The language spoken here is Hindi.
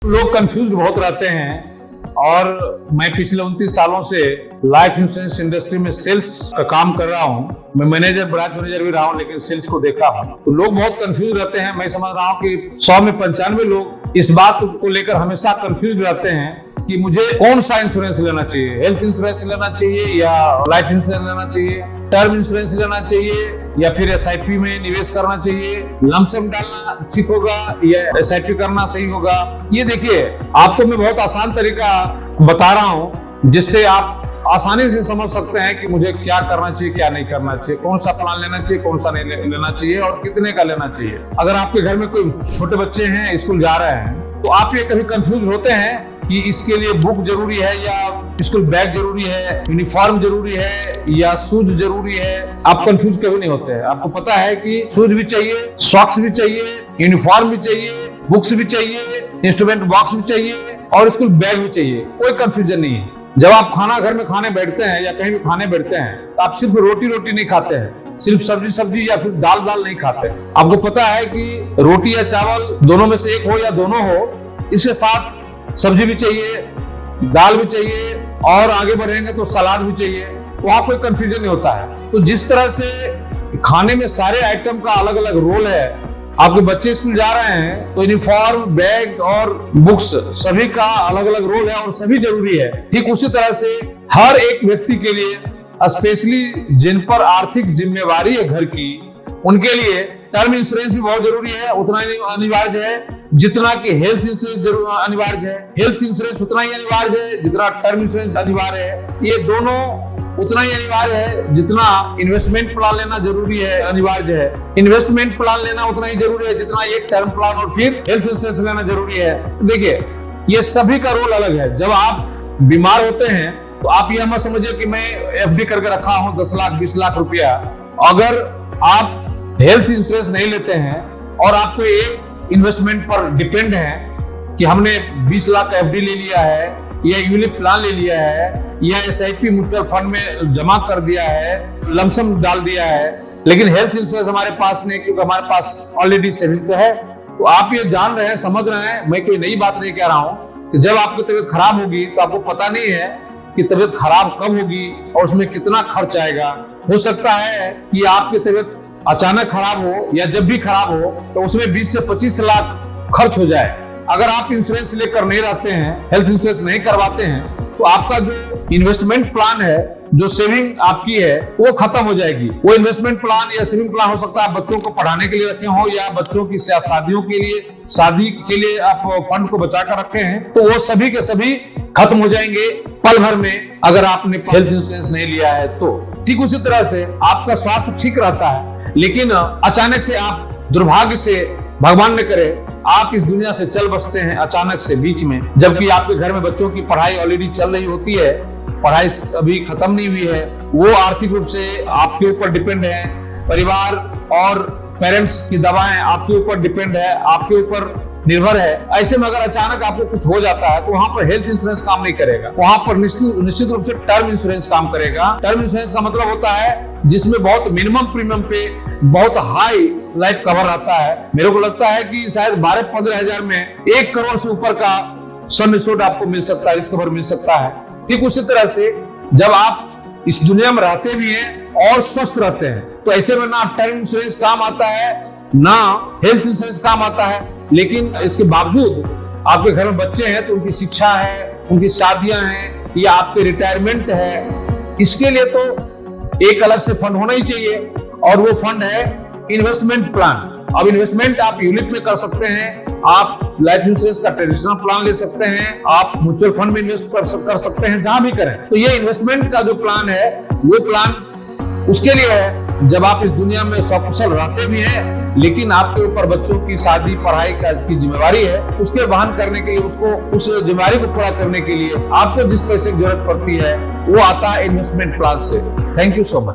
लोग कंफ्यूज बहुत रहते हैं और मैं पिछले 29 सालों से लाइफ इंश्योरेंस इंडस्ट्री में सेल्स का काम कर रहा हूं। मैं मैनेजर, ब्रांच मैनेजर भी रहा हूं, लेकिन सेल्स को देखा हूं। तो लोग बहुत कंफ्यूज रहते हैं। मैं समझ रहा हूं कि 100 में 95 लोग इस बात को लेकर हमेशा कंफ्यूज रहते हैं कि मुझे कौन सा इंश्योरेंस लेना चाहिए, हेल्थ इंश्योरेंस लेना चाहिए या लाइफ इंश्योरेंस लेना चाहिए, टर्म इंश्योरेंस लेना चाहिए या फिर एसआईपी में निवेश करना चाहिए, लमसम डालना ठीक होगा या एसआईपी करना सही होगा। ये देखिए, आपको मैं बहुत आसान तरीका बता रहा हूं जिससे आप आसानी से समझ सकते हैं कि मुझे क्या करना चाहिए, क्या नहीं करना चाहिए, कौन सा प्लान लेना चाहिए, कौन सा नहीं लेना चाहिए और कितने का लेना चाहिए। अगर आपके घर में कोई छोटे बच्चे हैं, स्कूल जा रहे हैं, तो आप ये कभी कंफ्यूज होते हैं कि इसके लिए बुक जरूरी है या स्कूल बैग जरूरी है, यूनिफॉर्म जरूरी है या शूज जरूरी है। आप कंफ्यूज कभी नहीं होते हैं। आपको पता है कि शूज भी चाहिए, सॉक्स भी चाहिए, यूनिफॉर्म भी चाहिए, बुक्स भी चाहिए, इंस्ट्रूमेंट बॉक्स भी चाहिए और स्कूल बैग भी चाहिए। कोई कंफ्यूजन नहीं है। जब आप घर में खाने बैठते हैं या कहीं भी खाने बैठते हैं तो आप सिर्फ रोटी नहीं खाते हैं, सिर्फ सब्जी या फिर दाल नहीं खाते। आपको पता है कि रोटी या चावल दोनों में से एक हो या दोनों हो, इसके साथ सब्जी भी चाहिए, दाल भी चाहिए और आगे बढ़ेंगे तो सलाद भी चाहिए। वहां कोई कंफ्यूजन नहीं होता है। तो जिस तरह से खाने में सारे आइटम का अलग अलग रोल है, आपके बच्चे स्कूल जा रहे हैं तो यूनिफॉर्म, बैग और बुक्स सभी का अलग अलग रोल है और सभी जरूरी है। ठीक उसी तरह से हर एक व्यक्ति के लिए, स्पेशली जिन पर आर्थिक जिम्मेवारी है घर की, उनके लिए टर्म इंश्योरेंस भी बहुत जरूरी है, उतना ही अनिवार्य है जितना कि हेल्थ इंश्योरेंस अनिवार्य है। हेल्थ इंश्योरेंस उतना ही अनिवार्य है जितना टर्म इंश्योरेंस अनिवार्य है। ये दोनों उतना ही अनिवार्य है जितना इन्वेस्टमेंट प्लान लेना जरूरी है, अनिवार्य है। इन्वेस्टमेंट प्लान लेना उतना ही जरूरी है जितना एक टर्म प्लान और फिर हेल्थ इंश्योरेंस लेना जरूरी है। देखिए, ये सभी का रोल अलग है। जब आप बीमार होते हैं तो आप यह मत समझिए कि मैं एफडी करके रखा हूं 10 लाख 20 लाख रुपया। अगर आप हेल्थ इंश्योरेंस नहीं लेते हैं और आपको एक इन्वेस्टमेंट पर डिपेंड है कि हमने 20 लाख एफडी ले लिया है या यूनिट प्लान ले लिया है या एसआईपी म्यूचुअल फंड में जमा कर दिया है, लमसम डाल दिया है, लेकिन हेल्थ इंश्योरेंस हमारे पास नहीं, क्योंकि हमारे पास ऑलरेडी सेविंग तो है। तो आप ये जान रहे हैं, समझ रहे हैं, मैं कोई नई बात नहीं कह रहा हूं कि जब आपकी तबीयत खराब होगी तो आपको पता नहीं है कि तबीयत खराब कब होगी और उसमें कितना खर्च आएगा। हो सकता है कि आपकी तबीयत अचानक खराब हो या जब भी खराब हो तो उसमें 20 से 25 लाख खर्च हो जाए। अगर आप इंश्योरेंस लेकर नहीं रहते हैं, हेल्थ इंश्योरेंस नहीं करवाते हैं, तो आपका जो इन्वेस्टमेंट प्लान है, जो सेविंग आपकी है, वो खत्म हो जाएगी। वो इन्वेस्टमेंट प्लान या सेविंग प्लान हो सकता है बच्चों को पढ़ाने के लिए रखे हो या बच्चों की शादियों के लिए, शादी के लिए आप फंड को बचा कर रखे हैं, तो वो सभी के सभी खत्म हो जाएंगे पल भर में अगर आपने हेल्थ इंश्योरेंस नहीं लिया है तो। ठीक उसी तरह से आपका स्वास्थ्य ठीक रहता है, लेकिन अचानक से आप, दुर्भाग्य से, भगवान न करे, आप इस दुनिया से चल बसते हैं अचानक से बीच में, जबकि आपके घर में बच्चों की पढ़ाई ऑलरेडी चल रही होती है, पढ़ाई अभी खत्म नहीं हुई है, वो आर्थिक रूप से आपके ऊपर डिपेंड है, परिवार और पेरेंट्स की दवाएं आपके ऊपर डिपेंड है, आपके ऊपर निर्भर है। ऐसे में अगर अचानक आपको कुछ हो जाता है तो वहां पर हेल्थ इंश्योरेंस काम नहीं करेगा, वहां पर निश्चित रूप से टर्म इंश्योरेंस काम करेगा। टर्म इंश्योरेंस का मतलब होता है जिसमें बहुत मिनिमम प्रीमियम पे बहुत हाई लाइफ कवर आता है। मेरे को लगता है कि शायद 12-15 हजार में 1 करोड़ से ऊपर का सम एश्योर्ड आपको मिल सकता है, रिस्क कवर मिल सकता है। ठीक उसी तरह से जब आप इस दुनिया में रहते भी हैं और स्वस्थ रहते हैं तो ऐसे में ना टर्म इंश्योरेंस काम आता है ना हेल्थ इंश्योरेंस काम आता है। लेकिन इसके बावजूद आपके घर में बच्चे हैं तो उनकी शिक्षा है, उनकी शादियां हैं या आपके रिटायरमेंट है, इसके लिए तो एक अलग से फंड होना ही चाहिए और वो फंड है इन्वेस्टमेंट प्लान। अब इन्वेस्टमेंट आप यूनिट में कर सकते हैं, आप लाइफ इंश्योरेंस का ट्रेडिशनल प्लान ले सकते हैं, आप म्यूचुअल फंड में इन्वेस्ट कर सकते हैं, जहां भी करें। तो ये इन्वेस्टमेंट का जो प्लान है वो प्लान उसके लिए है जब आप इस दुनिया में सकुशल रहते भी हैं, लेकिन आपके ऊपर बच्चों की शादी, पढ़ाई की जिम्मेवारी है, उसके वहन करने के लिए, उसको उस जिम्मेवारी को पूरा करने के लिए आपको जिस पैसे की जरूरत पड़ती है वो आता है इन्वेस्टमेंट प्लान से। Thank you so much.